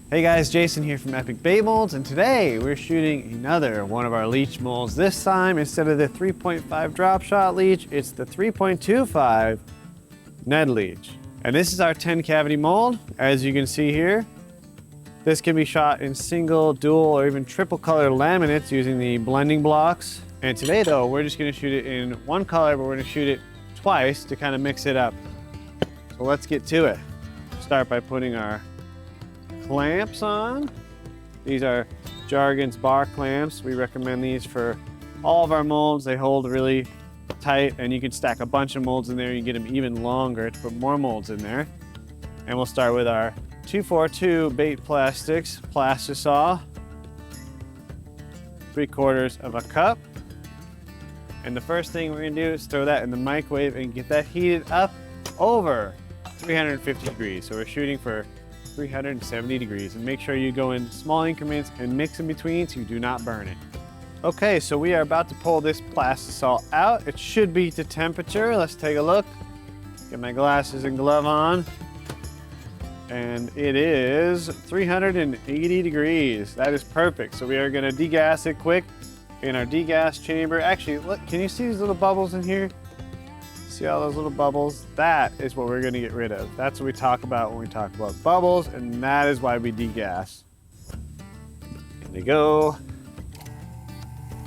Hey guys, Jason here from Epic Bait Molds, and today we're shooting another one of our leech molds. This time, instead of the 3.5 drop shot leech, it's the 3.25 Ned Leech. And this is our 10 cavity mold. As you can see here, this can be shot in single, dual, or even triple color laminates using the blending blocks. And today though, we're just gonna shoot it in one color, but we're gonna shoot it twice to kind of mix it up. So let's get to it. Start by putting our clamps on. These are Jargon's bar clamps. We recommend these for all of our molds. They hold really tight and you can stack a bunch of molds in there. You get them even longer to put more molds in there. And we'll start with our 242 bait plastics, Plastisaw, 3/4 of a cup. And the first thing we're gonna do is throw that in the microwave and get that heated up over 350 degrees. So we're shooting for 370 degrees, and make sure you go in small increments and mix in between so you do not burn it. Okay, so we are about to pull this Plastisaw out. It should be to temperature. Let's take a look. Get my glasses and glove on. And it is 380 degrees. That is perfect. So we are gonna degas it quick in our degas chamber. Actually, look, can you see these little bubbles in here? See all those little bubbles? That is what we're gonna get rid of. That's what we talk about when we talk about bubbles, and that is why we degas. In they go.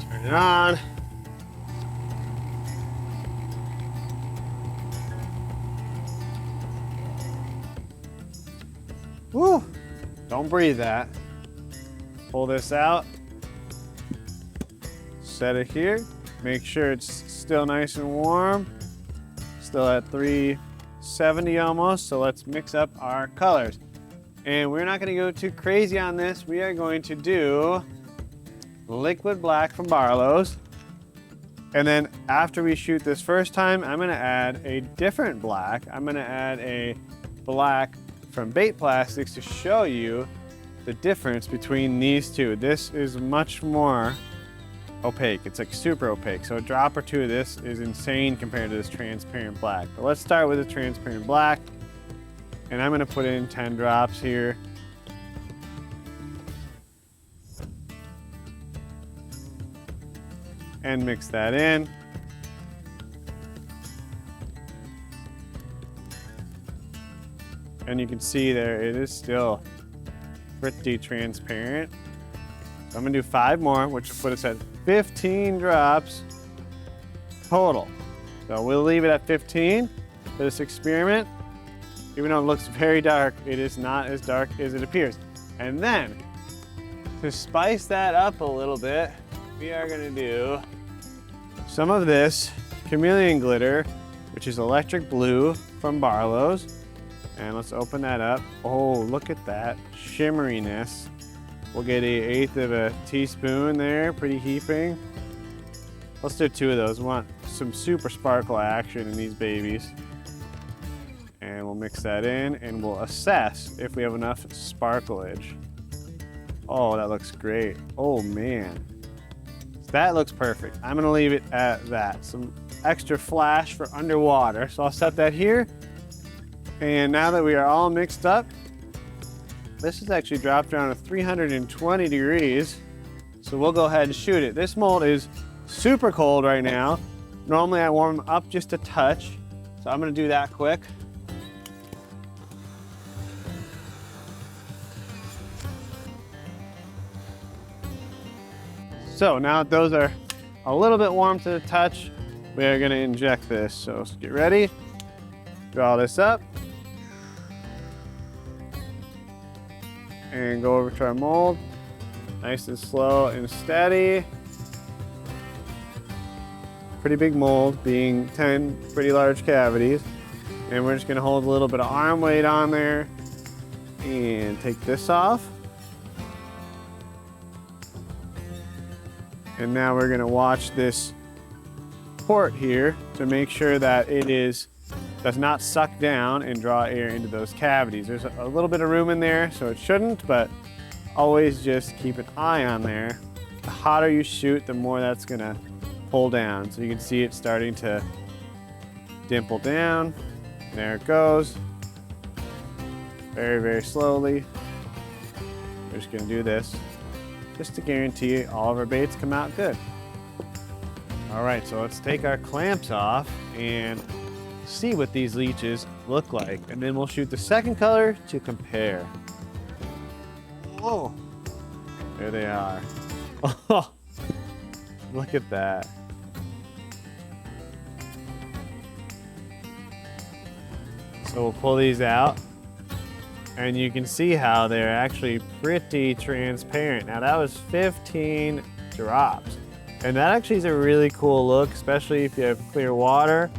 Turn it on. Woo! Don't breathe that. Pull this out. Set it here. Make sure it's still nice and warm. Still at 370 almost, so let's mix up our colors. And we're not gonna go too crazy on this. We are going to do liquid black from Barlow's. And then after we shoot this first time, I'm gonna add a different black. I'm gonna add a black from Bait Plastics to show you the difference between these two. This is much more opaque. It's like super opaque. So a drop or two of this is insane compared to this transparent black. But let's start with the transparent black. And I'm gonna put in 10 drops here. And mix that in. And you can see there, it is still pretty transparent. So I'm gonna do 5 more, which will put us at 15 drops total. So we'll leave it at 15 for this experiment. Even though it looks very dark, it is not as dark as it appears. And then, to spice that up a little bit, we are gonna do some of this chameleon glitter, which is electric blue from Barlow's. And let's open that up. Oh, look at that shimmeriness. We'll get 1/8 of a teaspoon there, pretty heaping. Let's do 2 of those. We want some super sparkle action in these babies. And we'll mix that in and we'll assess if we have enough sparklage. Oh, that looks great. Oh man, that looks perfect. I'm gonna leave it at that. Some extra flash for underwater. So I'll set that here. And now that we are all mixed up, this is actually dropped down to 320 degrees. So we'll go ahead and shoot it. This mold is super cold right now. Normally I warm them up just a touch. So I'm gonna do that quick. So now that those are a little bit warm to the touch, we are gonna inject this. So let's get ready. Draw this up. And go over to our mold. Nice and slow and steady. Pretty big mold, being 10 pretty large cavities. And we're just gonna hold a little bit of arm weight on there and take this off. And now we're gonna watch this port here to make sure that it does not suck down and draw air into those cavities. There's a little bit of room in there, so it shouldn't, but always just keep an eye on there. The hotter you shoot, the more that's gonna pull down. So you can see it starting to dimple down. There it goes. Very, very slowly. We're just gonna do this just to guarantee all of our baits come out good. All right, so let's take our clamps off and see what these leeches look like. And then we'll shoot the second color to compare. Oh, there they are. Oh, look at that. So we'll pull these out and you can see how they're actually pretty transparent. Now that was 15 drops. And that actually is a really cool look, especially if you have clear water.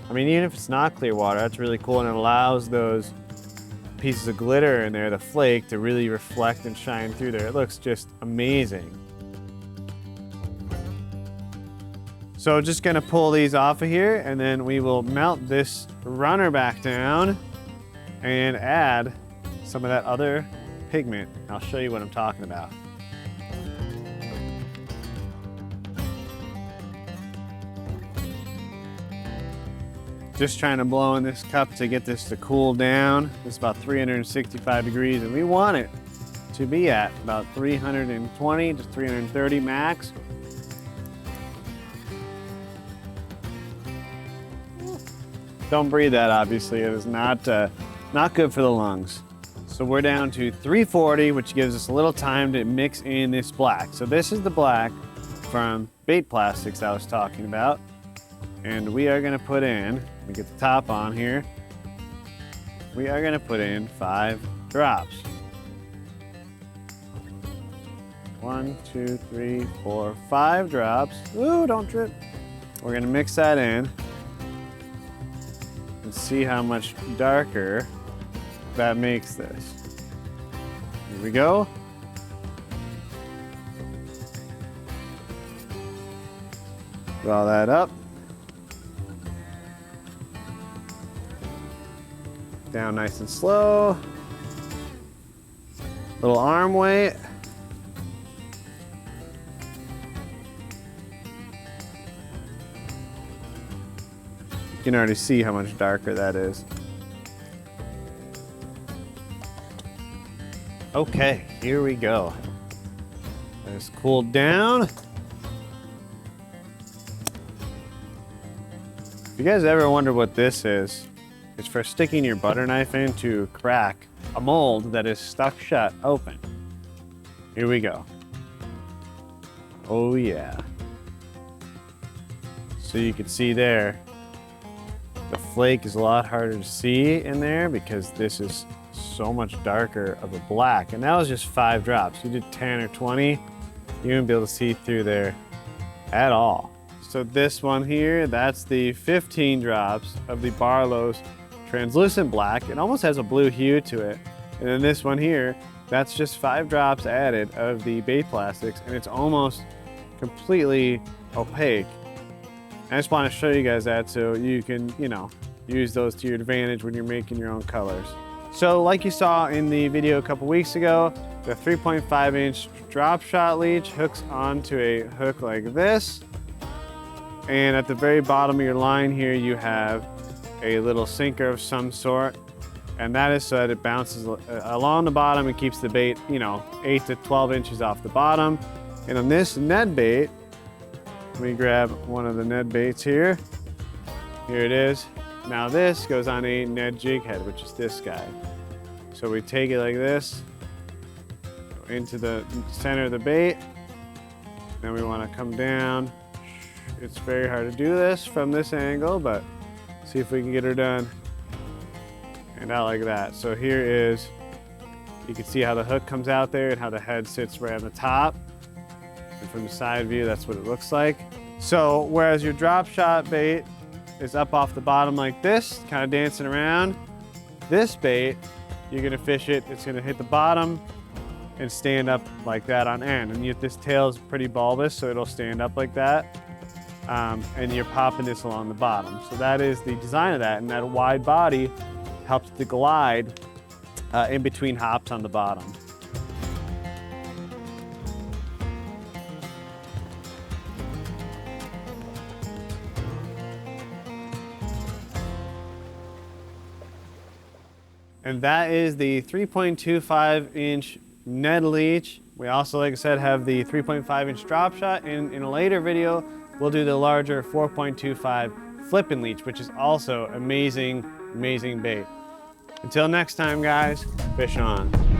I mean, even if it's not clear water, that's really cool, and it allows those pieces of glitter in there, the flake, to really reflect and shine through there. It looks just amazing. So just gonna pull these off of here, and then we will melt this runner back down and add some of that other pigment. I'll show you what I'm talking about. Just trying to blow in this cup to get this to cool down. It's about 365 degrees, and we want it to be at about 320 to 330 max. Don't breathe that, obviously. It is not good for the lungs. So we're down to 340, which gives us a little time to mix in this black. So this is the black from bait plastics I was talking about. And we are gonna put in, let me get the top on here. We are gonna put in 5 drops. 1, 2, 3, 4, 5 drops. Ooh, don't trip. We're gonna mix that in and see how much darker that makes this. Here we go. Draw that up. Down nice and slow. Little arm weight. You can already see how much darker that is. Okay, here we go. It's cooled down. If you guys ever wonder what this is, it's for sticking your butter knife in to crack a mold that is stuck shut open. Here we go. Oh yeah. So you can see there, the flake is a lot harder to see in there because this is so much darker of a black. And that was just 5 drops. You did 10 or 20, you wouldn't be able to see through there at all. So this one here, that's the 15 drops of the Barlow's translucent black. It almost has a blue hue to it. And then this one here, that's just 5 drops added of the bait plastics, and it's almost completely opaque. I just want to show you guys that so you can, use those to your advantage when you're making your own colors. So like you saw in the video a couple weeks ago, the 3.5-inch drop shot leech hooks onto a hook like this. And at the very bottom of your line here, you have a little sinker of some sort, and that is so that it bounces along the bottom and keeps the bait, 8 to 12 inches off the bottom. And on this Ned bait, let me grab one of the Ned baits here. Here it is. Now this goes on a Ned jig head, which is this guy. So we take it like this, go into the center of the bait. Then we want to come down. It's very hard to do this from this angle, but see if we can get her done. And out like that. So here is, you can see how the hook comes out there and how the head sits right on the top. And from the side view, that's what it looks like. So whereas your drop shot bait is up off the bottom like this, kind of dancing around, this bait, you're gonna fish it, it's gonna hit the bottom and stand up like that on end. And this tail is pretty bulbous, so it'll stand up like that. And you're popping this along the bottom. So that is the design of that, and that wide body helps to glide in between hops on the bottom. And that is the 3.25-inch Ned Leech. We also, like I said, have the 3.5-inch drop shot, and in a later video, we'll do the larger 4.25 flipping leech, which is also amazing, amazing bait. Until next time, guys, fish on.